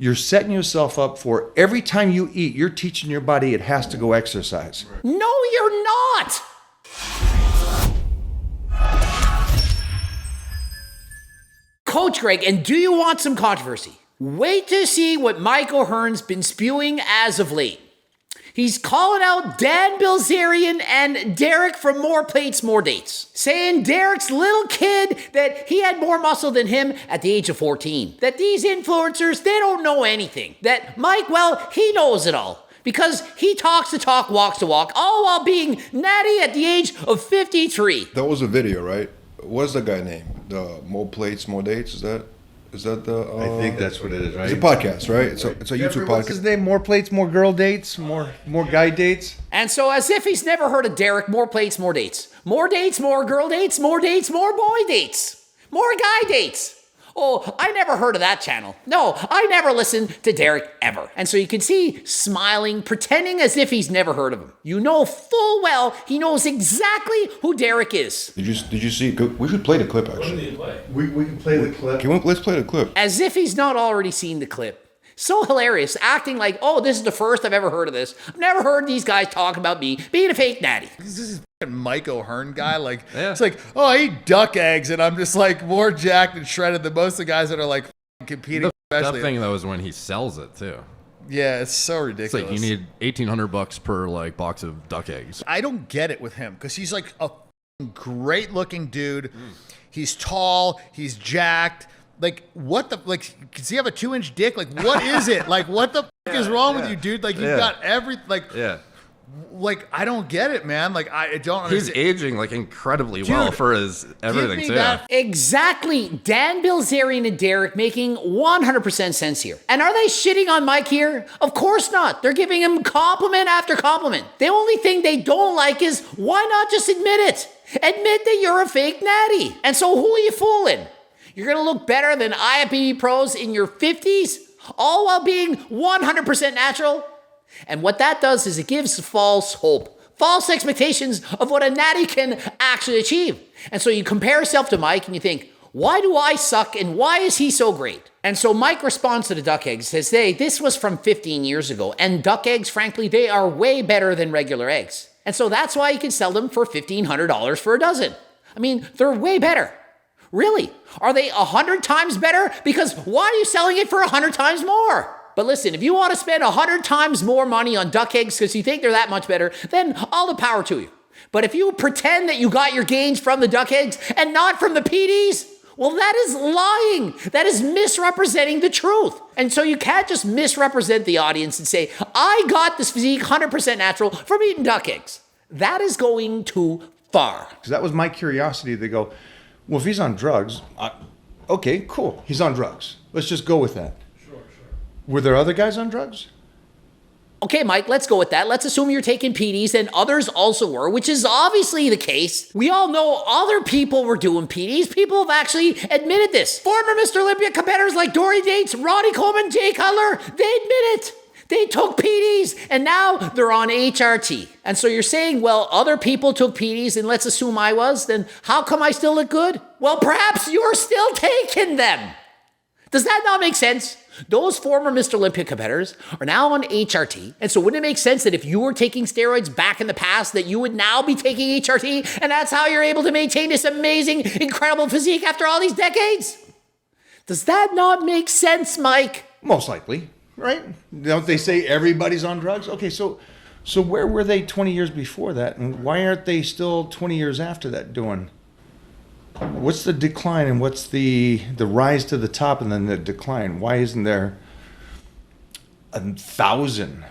You're setting yourself up for every time you eat, you're teaching your body it has to go exercise. No, you're not! Coach Greg, and do you want some controversy? Wait to see what Mike O'Hearn's been spewing as of late. He's calling out Dan Bilzerian and Derek from More Plates, More Dates, saying Derek's little kid that he had more muscle than him at the age of 14. That these influencers, they don't know anything. That Mike, well, he knows it all. Because he talks the talk, walks the walk, all while being natty at the age of 53. That was a video, right? What's the guy name? The More Plates, More Dates? Is that the? I think that's what it is, right? It's a podcast, right? It's a YouTube podcast. What's his name? More plates, more girl dates, more guy dates. And so as if he's never heard of Derek, more plates, more dates. More dates, more girl dates, more boy dates. More guy dates. Oh, I never heard of that channel. No, I never listened to Derek ever. And so you can see smiling, pretending as if he's never heard of him. You know full well he knows exactly who Derek is. Did you see? We should play the clip actually. We can play the clip. Let's play the clip. As if he's not already seen the clip. So hilarious, acting like, oh, this is the first I've ever heard of this. I've never heard these guys talk about me being a fake natty. This is fucking Mike O'Hearn guy. Like, It's like, oh, I eat duck eggs, and I'm just like more jacked and shredded than most of the guys that are like competing. That thing though is when he sells it too. Yeah, it's so ridiculous. It's like you need $1,800 per like box of duck eggs. I don't get it with him because he's like a great looking dude. He's tall. He's jacked. Like, what the, like, does he have a 2-inch dick? Like, what is it? Like, what the fuck is wrong with you, dude? Like, you've got like, I don't get it, man. Like, I don't understand. He's aging, like, incredibly well for his everything, too. Exactly. Dan Bilzerian and Derek making 100% sense here. And are they shitting on Mike here? Of course not. They're giving him compliment after compliment. The only thing they don't like is, why not just admit it? Admit that you're a fake natty. And so who are you fooling? You're going to look better than IFBB pros in your 50s, all while being 100% natural? And what that does is it gives false hope, false expectations of what a natty can actually achieve. And so you compare yourself to Mike and you think, why do I suck and why is he so great? And so Mike responds to the duck eggs, says, hey, this was from 15 years ago. And duck eggs, frankly, they are way better than regular eggs. And so that's why you can sell them for $1,500 for a dozen. I mean, they're way better. Really? Are they 100 times better? Because why are you selling it for 100 times more? But listen, if you want to spend 100 times more money on duck eggs because you think they're that much better, then all the power to you. But if you pretend that you got your gains from the duck eggs and not from the PDs, well, that is lying. That is misrepresenting the truth. And so you can't just misrepresent the audience and say, I got this physique 100% natural from eating duck eggs. That is going too far. Because that was my curiosity. They go, well, if he's on drugs, okay, cool. He's on drugs. Let's just go with that. Sure. Were there other guys on drugs? Okay, Mike, let's go with that. Let's assume you're taking PDs and others also were, which is obviously the case. We all know other people were doing PDs. People have actually admitted this. Former Mr. Olympia competitors like Dory Dates, Ronnie Coleman, Jay Cutler, they admit it. They took PDs and now they're on HRT. And so you're saying, well, other people took PDs and let's assume I was, then how come I still look good? Well, perhaps you're still taking them. Does that not make sense? Those former Mr. Olympia competitors are now on HRT. And so wouldn't it make sense that if you were taking steroids back in the past, that you would now be taking HRT? And that's how you're able to maintain this amazing, incredible physique after all these decades? Does that not make sense, Mike? Most likely. Right? Don't they say everybody's on drugs? Okay, so where were they 20 years before that? And why aren't they still 20 years after that doing? What's the decline and what's the rise to the top and then the decline? Why isn't there 1,000,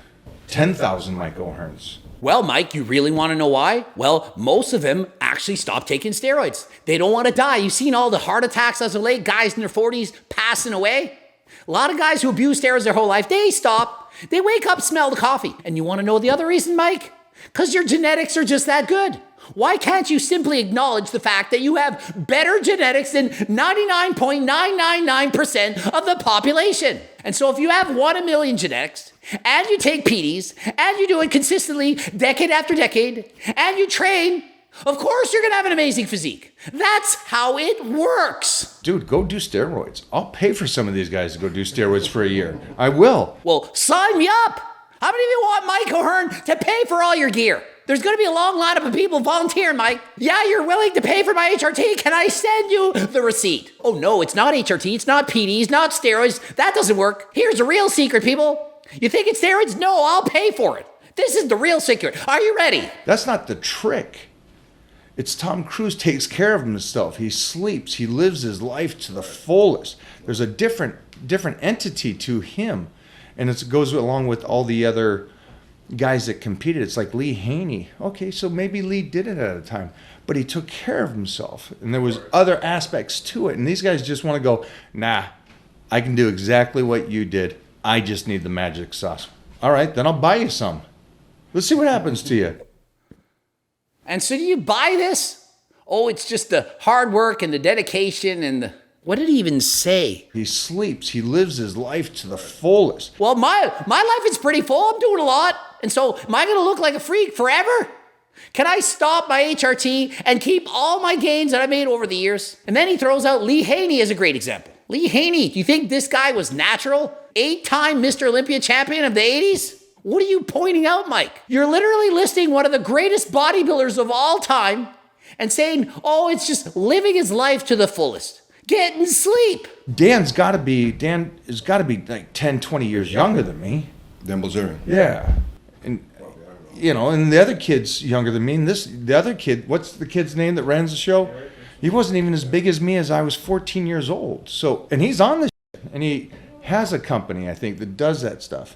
10,000 Mike O'Hearns? Well, Mike, you really want to know why? Well, most of them actually stopped taking steroids. They don't want to die. You've seen all the heart attacks as of late, guys in their 40s passing away. A lot of guys who abuse steroids their whole life, they stop. They wake up, smell the coffee. And you want to know the other reason, Mike? Because your genetics are just that good. Why can't you simply acknowledge the fact that you have better genetics than 99.999% of the population? And so if you have 1 in a million genetics, and you take PDs, and you do it consistently decade after decade, and you train, Of course you're going to have an amazing physique. That's how it works. Dude, go do steroids. I'll pay for some of these guys to go do steroids for a year. I will. Well, sign me up. How many of you want Mike O'Hearn to pay for all your gear? There's going to be a long lineup of people volunteering, Mike. Yeah, you're willing to pay for my HRT. Can I send you the receipt? Oh, no, it's not HRT. It's not PD. It's not steroids. That doesn't work. Here's a real secret, people. You think it's steroids? No, I'll pay for it. This is the real secret. Are you ready? That's not the trick. It's Tom Cruise takes care of himself. He sleeps. He lives his life to the fullest. There's a different entity to him. And it goes along with all the other guys that competed. It's like Lee Haney. Okay, so maybe Lee did it at a time, but he took care of himself. And there was other aspects to it. And these guys just want to go, nah, I can do exactly what you did. I just need the magic sauce. All right, then I'll buy you some. Let's see what happens to you. And so do you buy this? Oh, it's just the hard work and the dedication and the... What did he even say? He sleeps. He lives his life to the fullest. Well, my life is pretty full. I'm doing a lot. And so am I going to look like a freak forever? Can I stop my HRT and keep all my gains that I made over the years? And then he throws out Lee Haney as a great example. Lee Haney, do you think this guy was natural? 8-time Mr. Olympia champion of the 80s? What are you pointing out, Mike? You're literally listing one of the greatest bodybuilders of all time and saying, oh, it's just living his life to the fullest. Getting sleep. Dan has got to be like 10, 20 years younger than me. Dan Bilzerian. Yeah. And, you know, and the other kid's younger than me. And the other kid, what's the kid's name that runs the show? He wasn't even as big as me as I was 14 years old. So, and he's on this shit, and he has a company, I think, that does that stuff.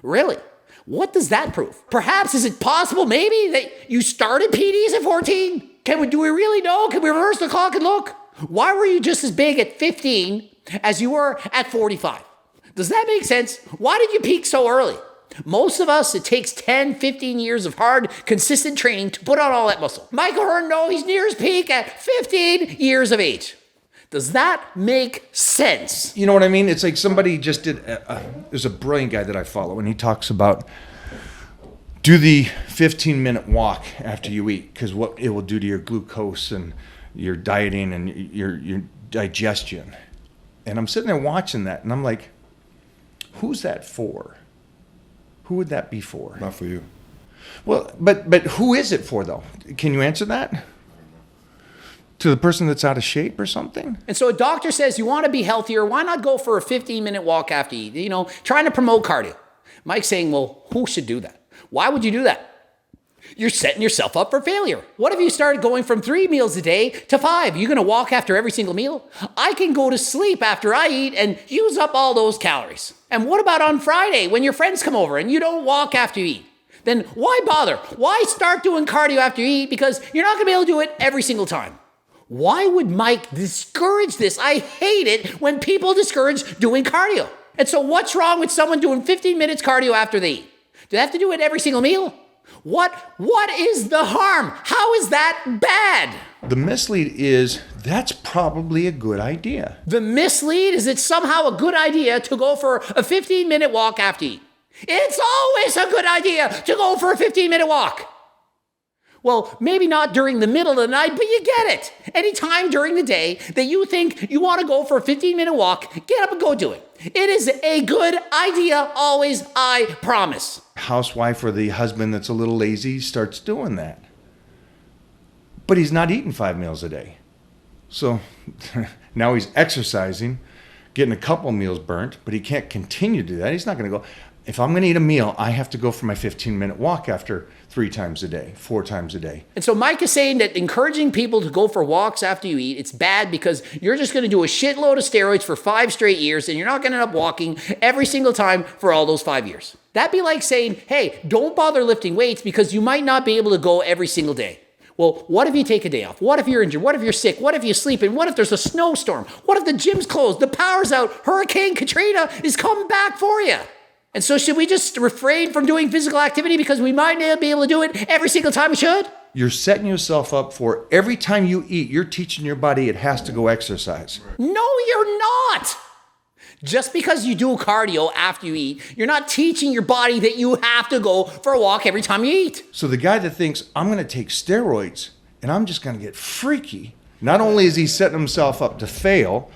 Really? What does that prove? Perhaps, is it possible maybe that you started PDs at 14? Do we really know? Can we reverse the clock and look? Why were you just as big at 15 as you were at 45? Does that make sense? Why did you peak so early? Most of us, it takes 10, 15 years of hard, consistent training to put on all that muscle. Mike O'Hearn, no, he's near his peak at 15 years of age. Does that make sense? You know what I mean? It's like somebody just did, there's a brilliant guy that I follow, and he talks about do the 15-minute walk after you eat, because what it will do to your glucose and your dieting and your digestion. And I'm sitting there watching that, and I'm like, who's that for? Who would that be for? Not for you. Well, but who is it for, though? Can you answer that? To the person that's out of shape or something? And so a doctor says you want to be healthier, why not go for a 15-minute walk after you eat? You know, trying to promote cardio. Mike's saying, well, who should do that? Why would you do that? You're setting yourself up for failure. What if you started going from 3 meals a day to 5? You're going to walk after every single meal? I can go to sleep after I eat and use up all those calories. And what about on Friday when your friends come over and you don't walk after you eat? Then why bother? Why start doing cardio after you eat? Because you're not going to be able to do it every single time. Why would Mike discourage this? I hate it when people discourage doing cardio. And so what's wrong with someone doing 15 minutes cardio after they eat? Do they have to do it every single meal? What is the harm? How is that bad? The mislead is that's probably a good idea. The mislead is it's somehow a good idea to go for a 15-minute walk after you eat. It's always a good idea to go for a 15-minute walk. Well, maybe not during the middle of the night, but you get it. Anytime during the day that you think you want to go for a 15-minute walk, get up and go do it. It is a good idea, always, I promise. Housewife or the husband that's a little lazy starts doing that. But he's not eating 5 meals a day. So now he's exercising, getting a couple meals burnt, but he can't continue to do that. He's not going to go, if I'm going to eat a meal, I have to go for my 15-minute walk after 3 times a day, 4 times a day. And so Mike is saying that encouraging people to go for walks after you eat, it's bad because you're just going to do a shitload of steroids for 5 straight years and you're not going to end up walking every single time for all those 5 years. That'd be like saying, hey, don't bother lifting weights because you might not be able to go every single day. Well, what if you take a day off? What if you're injured? What if you're sick? What if you sleep? And what if there's a snowstorm? What if the gym's closed? The power's out. Hurricane Katrina is coming back for you. And so should we just refrain from doing physical activity because we might not be able to do it every single time we should? You're setting yourself up for every time you eat, you're teaching your body it has to go exercise. No, you're not. Just because you do cardio after you eat, you're not teaching your body that you have to go for a walk every time you eat. So the guy that thinks I'm going to take steroids and I'm just going to get freaky, not only is he setting himself up to fail,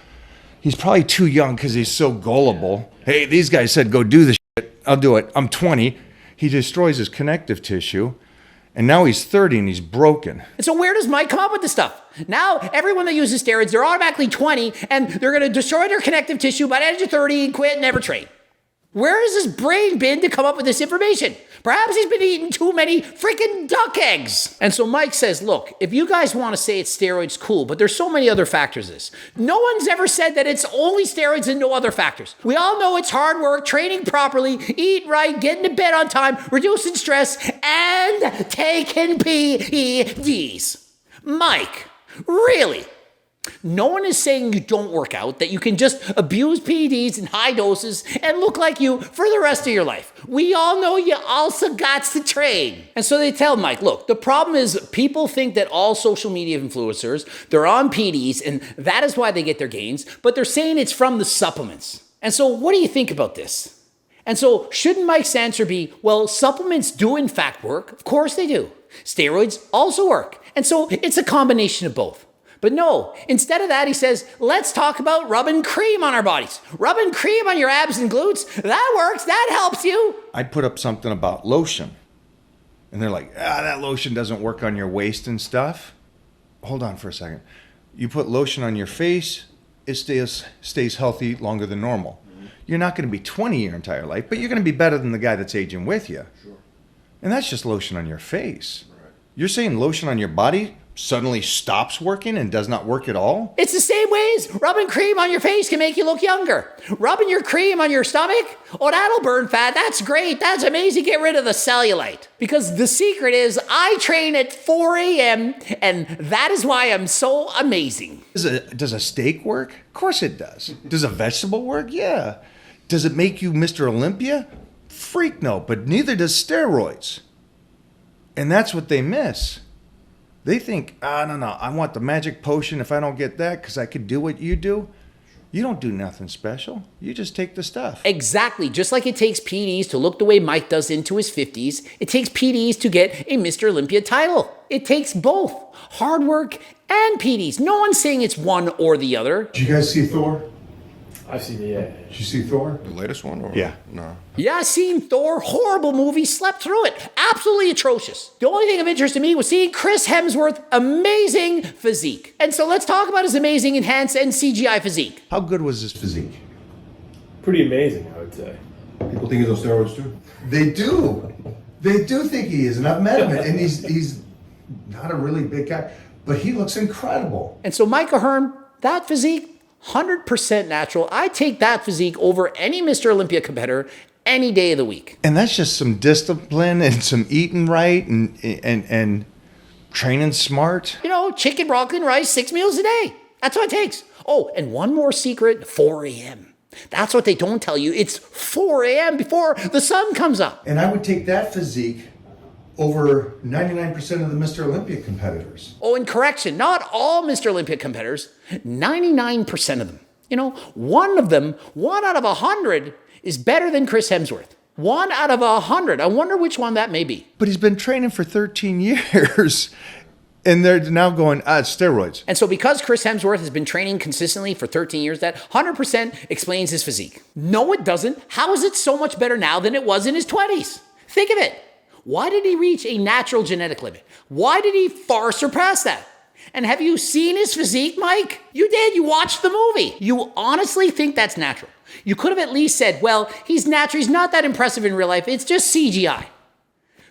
he's probably too young because he's so gullible. Hey, these guys said go do the shit. I'll do it. I'm 20. He destroys his connective tissue. And now he's 30 and he's broken. And so where does Mike come up with this stuff? Now, everyone that uses steroids, they're automatically 20 and they're going to destroy their connective tissue by the age of 30 and quit and never train. Where has his brain been to come up with this information? Perhaps he's been eating too many freaking duck eggs. And so Mike says, look, if you guys want to say it's steroids, cool, but there's so many other factors to this. No one's ever said that it's only steroids and no other factors. We all know it's hard work, training properly, eat right, getting to bed on time, reducing stress, and taking PEDs. Mike, really? No one is saying you don't work out, that you can just abuse PEDs in high doses and look like you for the rest of your life. We all know you also got to train. And so they tell Mike, look, the problem is people think that all social media influencers, they're on PEDs and that is why they get their gains, but they're saying it's from the supplements. And so what do you think about this? And so shouldn't Mike's answer be, well, supplements do in fact work. Of course they do. Steroids also work. And so it's a combination of both. But no, instead of that, he says, let's talk about rubbing cream on our bodies. Rubbing cream on your abs and glutes, that works, that helps you. I put up something about lotion. And they're like, that lotion doesn't work on your waist and stuff. Hold on for a second. You put lotion on your face, it stays healthy longer than normal. You're not going to be 20 your entire life, but you're going to be better than the guy that's aging with you. Sure. And that's just lotion on your face. Right. You're saying lotion on your body suddenly stops working and does not work at all? It's the same ways rubbing cream on your face can make you look younger. Rubbing your cream on your stomach, oh, that'll burn fat. That's great. That's amazing. Get rid of the cellulite. Because the secret is I train at 4 a.m. and that is why I'm so amazing. Does a steak work? Of course it does. Does a vegetable work? Yeah. Does it make you Mr. Olympia? Freak no, but neither does steroids. And that's what they miss. They think, no, I want the magic potion. If I don't get that, because I could do what you do. You don't do nothing special. You just take the stuff. Exactly. Just like it takes PEDs to look the way Mike does into his 50s, it takes PEDs to get a Mr. Olympia title. It takes both hard work and PEDs. No one's saying it's one or the other. Did you guys see Thor? I've seen it. Did you see Thor? The latest one? Or? Yeah. No. Yeah, I seen Thor, horrible movie, slept through it. Absolutely atrocious. The only thing of interest to me was seeing Chris Hemsworth, amazing physique. And so let's talk about his amazing enhanced and CGI physique. How good was his physique? Pretty amazing, I would say. People think he's on steroids too. They do. They do think he is. And I've met him. And he's not a really big guy. But he looks incredible. And so Mike Ahern, that physique, 100% natural. I take that physique over any Mr. Olympia competitor any day of the week. And that's just some discipline and some eating right and training smart. You know, chicken, broccoli, and rice, 6 meals a day. That's what it takes. Oh, and one more secret, 4 a.m. That's what they don't tell you. It's 4 a.m. before the sun comes up. And I would take that physique over 99% of the Mr. Olympia competitors. Oh, and correction, not all Mr. Olympia competitors, 99% of them. You know, one out of 100 is better than Chris Hemsworth. 1 out of 100. I wonder which one that may be. But he's been training for 13 years. And they're now going, it's steroids. And so because Chris Hemsworth has been training consistently for 13 years, that 100% explains his physique. No, it doesn't. How is it so much better now than it was in his 20s? Think of it. Why did he reach a natural genetic limit? Why did he far surpass that? And have you seen his physique, Mike? You did. You watched the movie. You honestly think that's natural. You could have at least said, well, he's natural. He's not that impressive in real life. It's just CGI.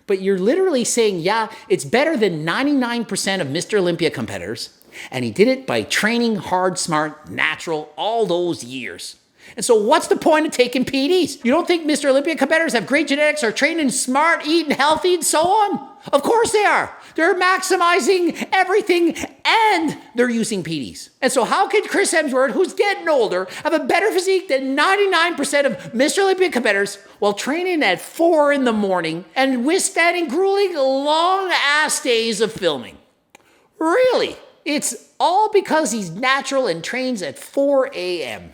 But you're literally saying, yeah, it's better than 99% of Mr. Olympia competitors. And he did it by training hard, smart, natural, all those years. And so what's the point of taking PEDs? You don't think Mr. Olympia competitors have great genetics, are training smart, eating healthy, and so on? Of course they are. They're maximizing everything and they're using PEDs. And so how can Chris Hemsworth, who's getting older, have a better physique than 99% of Mr. Olympia competitors while training at 4 in the morning and withstanding grueling, long-ass days of filming? Really? It's all because he's natural and trains at 4 a.m.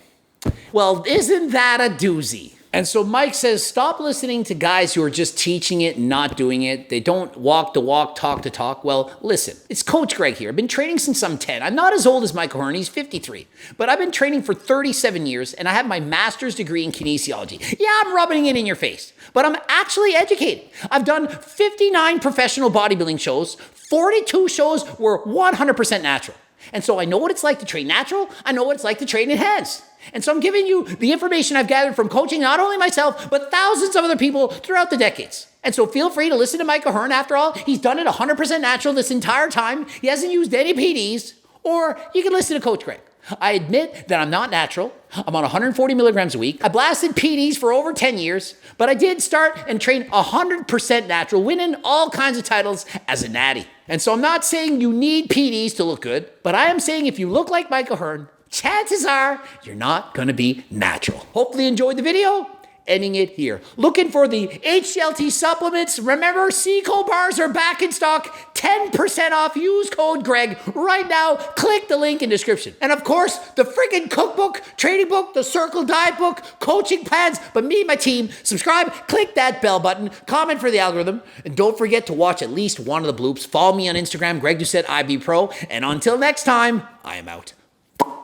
Well, isn't that a doozy? And so Mike says, stop listening to guys who are just teaching it and not doing it. They don't walk the walk, talk the talk. Well, listen, it's Coach Greg here. I've been training since I'm 10. I'm not as old as Michael Hearn. He's 53. But I've been training for 37 years, and I have my master's degree in kinesiology. Yeah, I'm rubbing it in your face, but I'm actually educated. I've done 59 professional bodybuilding shows. 42 shows were 100% natural. And so I know what it's like to train natural. I know what it's like to train enhanced. And so I'm giving you the information I've gathered from coaching not only myself, but thousands of other people throughout the decades. And so feel free to listen to Michael Hearn. After all, he's done it 100% natural this entire time. He hasn't used any PDs. Or you can listen to Coach Greg. I admit that I'm not natural. I'm on 140 milligrams a week. I blasted PDs for over 10 years, but I did start and train 100% natural, winning all kinds of titles as a natty. And so I'm not saying you need PDs to look good, but I am saying if you look like Michael Hearn, chances are you're not going to be natural. Hopefully you enjoyed the video. Ending it here. Looking for the HCLT supplements. Remember, Seco bars are back in stock. 10% off. Use code Greg right now. Click the link in description. And of course, the freaking cookbook, training book, the Circle Diet book, coaching plans. But me and my team, subscribe, click that bell button, comment for the algorithm, and don't forget to watch at least one of the bloops. Follow me on Instagram, Greg Doucette IB Pro. And until next time, I am out.